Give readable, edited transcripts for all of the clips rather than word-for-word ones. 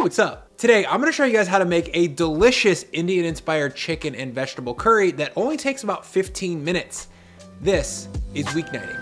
what's up? Today, I'm gonna show you guys how to make a delicious Indian-inspired chicken and vegetable curry that only takes about 15 minutes. This is weeknighting.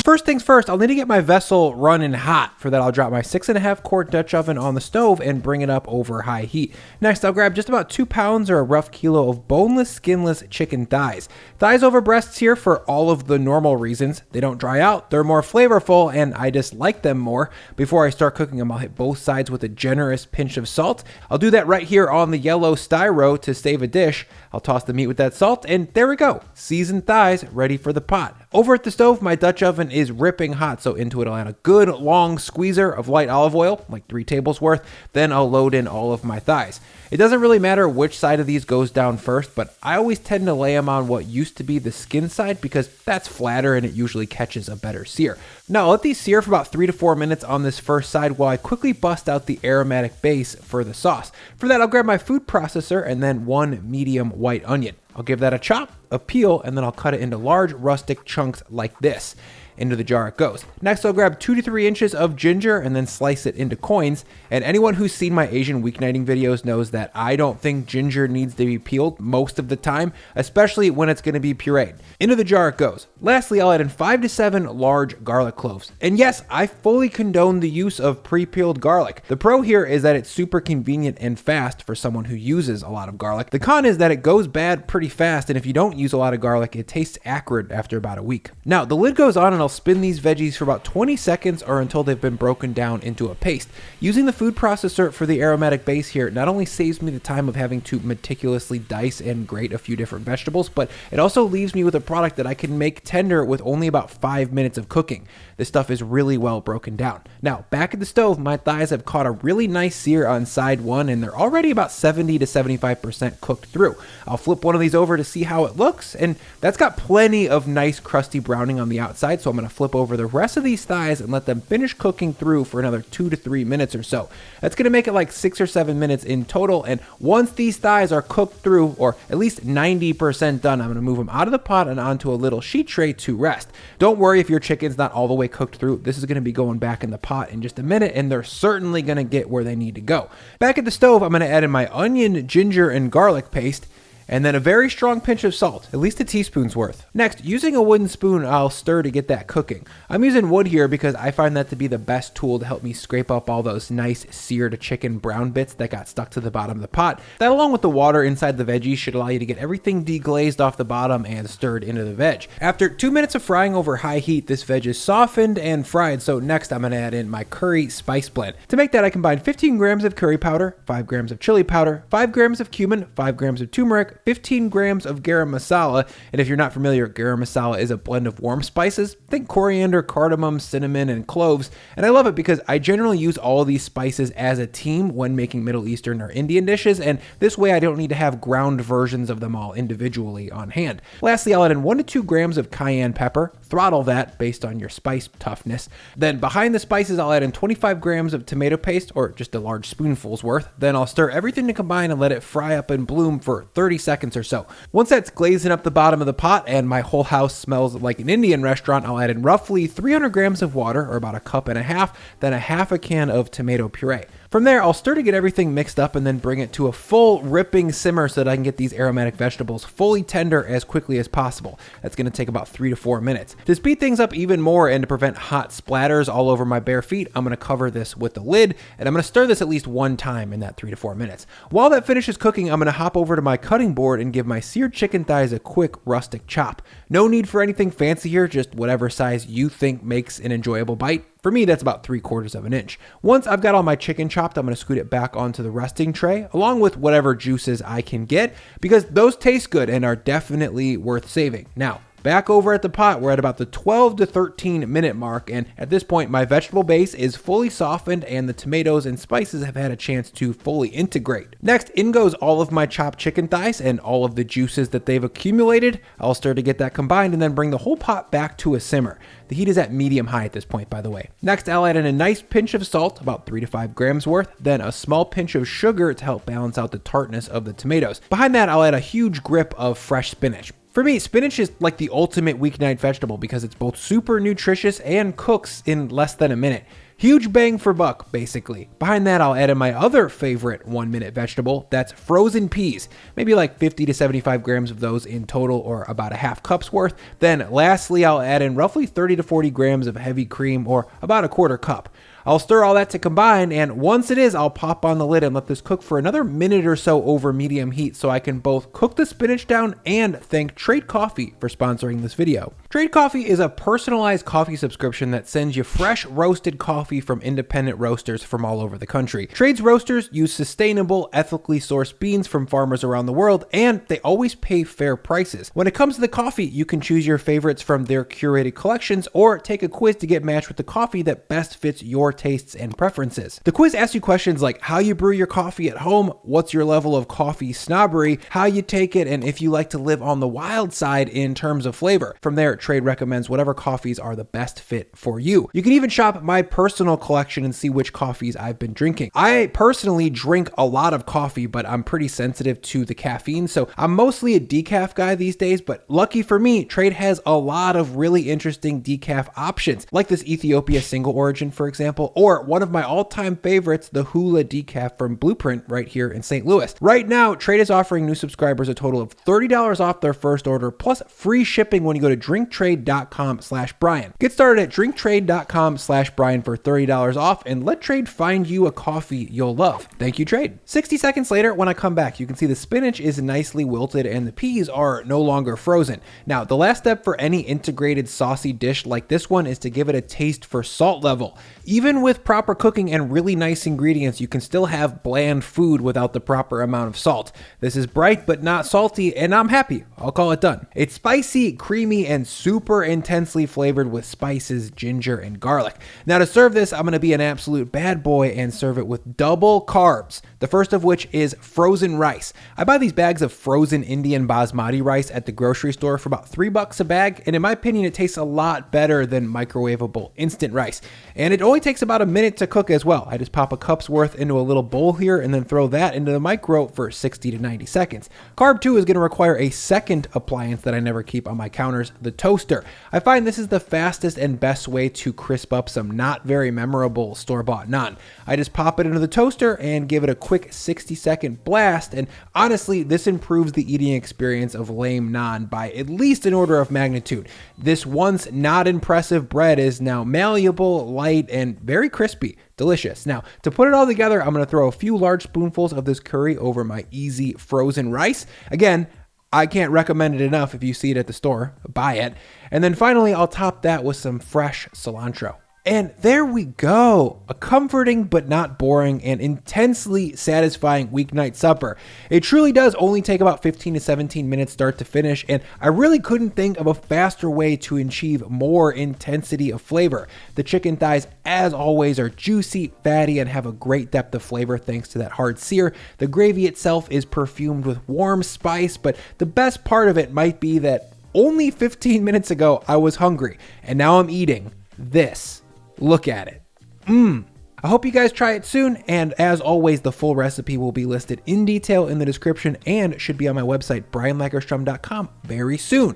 First things first, I'll need to get my vessel running hot. For that, I'll drop my 6.5 quart Dutch oven on the stove and bring it up over high heat. Next, I'll grab just about 2 pounds or a rough kilo of boneless, skinless chicken thighs. Thighs over breasts here for all of the normal reasons. They don't dry out, they're more flavorful, and I just like them more. Before I start cooking them, I'll hit both sides with a generous pinch of salt. I'll do that right here on the yellow styro to save a dish. I'll toss the meat with that salt, and there we go. Seasoned thighs ready for the pot. Over at the stove, my Dutch oven is ripping hot, so into it I'll add a good long squeezer of light olive oil, like 3 tables worth. Then I'll load in all of my thighs. It doesn't really matter which side of these goes down first, but I always tend to lay them on what used to be the skin side because that's flatter and it usually catches a better sear. Now I'll let these sear for about 3 to 4 minutes on this first side while I quickly bust out the aromatic base for the sauce. For that, I'll grab my food processor and then 1 medium white onion. I'll give that a chop, a peel, and then I'll cut it into large rustic chunks like this. Into the jar it goes. Next, I'll grab 2 to 3 inches of ginger and then slice it into coins. And anyone who's seen my Asian weeknighting videos knows that I don't think ginger needs to be peeled most of the time, especially when it's going to be pureed. Into the jar it goes. Lastly, I'll add in 5 to 7 large garlic cloves. And yes, I fully condone the use of pre-peeled garlic. The pro here is that it's super convenient and fast for someone who uses a lot of garlic. The con is that it goes bad pretty fast, and if you don't use a lot of garlic, it tastes acrid after about a week. Now, the lid goes on and I'll spin these veggies for about 20 seconds or until they've been broken down into a paste. Using the food processor for the aromatic base here not only saves me the time of having to meticulously dice and grate a few different vegetables, but it also leaves me with a product that I can make tender with only about 5 minutes of cooking. This stuff is really well broken down. Now, back at the stove, my thighs have caught a really nice sear on side 1 and they're already about 70 to 75% cooked through. I'll flip one of these over to see how it looks, and that's got plenty of nice crusty browning on the outside, so I'm going to flip over the rest of these thighs and let them finish cooking through for another 2 to 3 minutes or so. That's going to make it like 6 or 7 minutes in total, and once these thighs are cooked through, or at least 90% done, I'm going to move them out of the pot and onto a little sheet tray to rest. Don't worry if your chicken's not all the way cooked through. This is going to be going back in the pot in just a minute, and they're certainly going to get where they need to go. Back at the stove, I'm going to add in my onion, ginger, and garlic paste, and then a very strong pinch of salt, at least a teaspoon's worth. Next, using a wooden spoon, I'll stir to get that cooking. I'm using wood here because I find that to be the best tool to help me scrape up all those nice seared chicken brown bits that got stuck to the bottom of the pot. That, along with the water inside the veggies, should allow you to get everything deglazed off the bottom and stirred into the veg. After 2 minutes of frying over high heat, this veg is softened and fried, so next I'm going to add in my curry spice blend. To make that, I combine 15 grams of curry powder, 5 grams of chili powder, 5 grams of cumin, 5 grams of turmeric, 15 grams of garam masala, and if you're not familiar, garam masala is a blend of warm spices. Think coriander, cardamom, cinnamon, and cloves, and I love it because I generally use all these spices as a team when making Middle Eastern or Indian dishes, and this way I don't need to have ground versions of them all individually on hand. Lastly, I'll add in 1 to 2 grams of cayenne pepper, throttle that based on your spice toughness. Then behind the spices, I'll add in 25 grams of tomato paste, or just a large spoonful's worth. Then I'll stir everything to combine and let it fry up and bloom for 30 seconds or so. Once that's glazing up the bottom of the pot and my whole house smells like an Indian restaurant, I'll add in roughly 300 grams of water, or about 1.5 cups, then 1/2 can of tomato puree. From there, I'll stir to get everything mixed up and then bring it to a full ripping simmer so that I can get these aromatic vegetables fully tender as quickly as possible. That's going to take about 3 to 4 minutes. To speed things up even more and to prevent hot splatters all over my bare feet, I'm going to cover this with the lid, and I'm going to stir this at least 1 time in that 3 to 4 minutes. While that finishes cooking, I'm going to hop over to my cutting board and give my seared chicken thighs a quick rustic chop. No need for anything fancy here, just whatever size you think makes an enjoyable bite. For me, that's about 3/4 of an inch. Once I've got all my chicken chopped, I'm going to scoot it back onto the resting tray, along with whatever juices I can get, because those taste good and are definitely worth saving. Now, back over at the pot, we're at about the 12 to 13 minute mark, and at this point, my vegetable base is fully softened and the tomatoes and spices have had a chance to fully integrate. Next, in goes all of my chopped chicken thighs and all of the juices that they've accumulated. I'll stir to get that combined and then bring the whole pot back to a simmer. The heat is at medium high at this point, by the way. Next, I'll add in a nice pinch of salt, about 3 to 5 grams worth, then a small pinch of sugar to help balance out the tartness of the tomatoes. Behind that, I'll add a huge grip of fresh spinach. For me, spinach is like the ultimate weeknight vegetable because it's both super nutritious and cooks in less than a minute. Huge bang for buck, basically. Behind that, I'll add in my other favorite 1-minute vegetable, that's frozen peas. Maybe like 50 to 75 grams of those in total, or about a half cup's worth. Then lastly, I'll add in roughly 30 to 40 grams of heavy cream, or about a quarter cup. I'll stir all that to combine, and once it is, I'll pop on the lid and let this cook for another minute or so over medium heat so I can both cook the spinach down and thank Trade Coffee for sponsoring this video. Trade Coffee is a personalized coffee subscription that sends you fresh roasted coffee from independent roasters from all over the country. Trade's roasters use sustainable, ethically sourced beans from farmers around the world, and they always pay fair prices. When it comes to the coffee, you can choose your favorites from their curated collections or take a quiz to get matched with the coffee that best fits your tastes and preferences. The quiz asks you questions like how you brew your coffee at home, what's your level of coffee snobbery, how you take it, and if you like to live on the wild side in terms of flavor. From there, Trade recommends whatever coffees are the best fit for you. You can even shop my personal collection and see which coffees I've been drinking. I personally drink a lot of coffee, but I'm pretty sensitive to the caffeine, so I'm mostly a decaf guy these days, but lucky for me, Trade has a lot of really interesting decaf options, like this Ethiopia single origin, for example, or one of my all-time favorites, the Hula decaf from Blueprint right here in St. Louis. Right now, Trade is offering new subscribers a total of $30 off their first order, plus free shipping when you go to drinktrade.com/Brian. Get started at drinktrade.com/Brian for $30 off and let Trade find you a coffee you'll love. Thank you, Trade. 60 seconds later, when I come back, you can see the spinach is nicely wilted and the peas are no longer frozen. Now, the last step for any integrated saucy dish like this one is to give it a taste for salt level. Even with proper cooking and really nice ingredients, you can still have bland food without the proper amount of salt. This is bright but not salty, and I'm happy. I'll call it done. It's spicy, creamy, and super intensely flavored with spices, ginger, and garlic. Now to serve this, I'm going to be an absolute bad boy and serve it with double carbs. The first of which is frozen rice. I buy these bags of frozen Indian basmati rice at the grocery store for about $3 a bag, and in my opinion, it tastes a lot better than microwavable instant rice. And it only takes about a minute to cook as well. I just pop a cup's worth into a little bowl here and then throw that into the micro for 60 to 90 seconds. Carb 2 is going to require a second appliance that I never keep on my counters, the toaster. I find this is the fastest and best way to crisp up some not very memorable store-bought naan. I just pop it into the toaster and give it a quick 60-second blast, and honestly, this improves the eating experience of lame naan by at least an order of magnitude. This once not impressive bread is now malleable, light, and very crispy. Delicious. Now, to put it all together, I'm going to throw a few large spoonfuls of this curry over my easy frozen rice. Again, I can't recommend it enough. If you see it at the store, buy it. And then finally, I'll top that with some fresh cilantro. And there we go, a comforting but not boring and intensely satisfying weeknight supper. It truly does only take about 15 to 17 minutes start to finish, and I really couldn't think of a faster way to achieve more intensity of flavor. The chicken thighs, as always, are juicy, fatty, and have a great depth of flavor thanks to that hard sear. The gravy itself is perfumed with warm spice, but the best part of it might be that only 15 minutes ago I was hungry, and now I'm eating this. Look at it. I hope you guys try it soon, and as always, the full recipe will be listed in detail in the description and should be on my website, brianlagerstrom.com, very soon.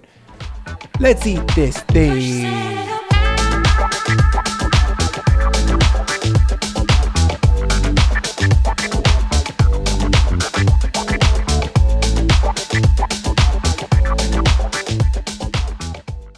Let's eat this thing.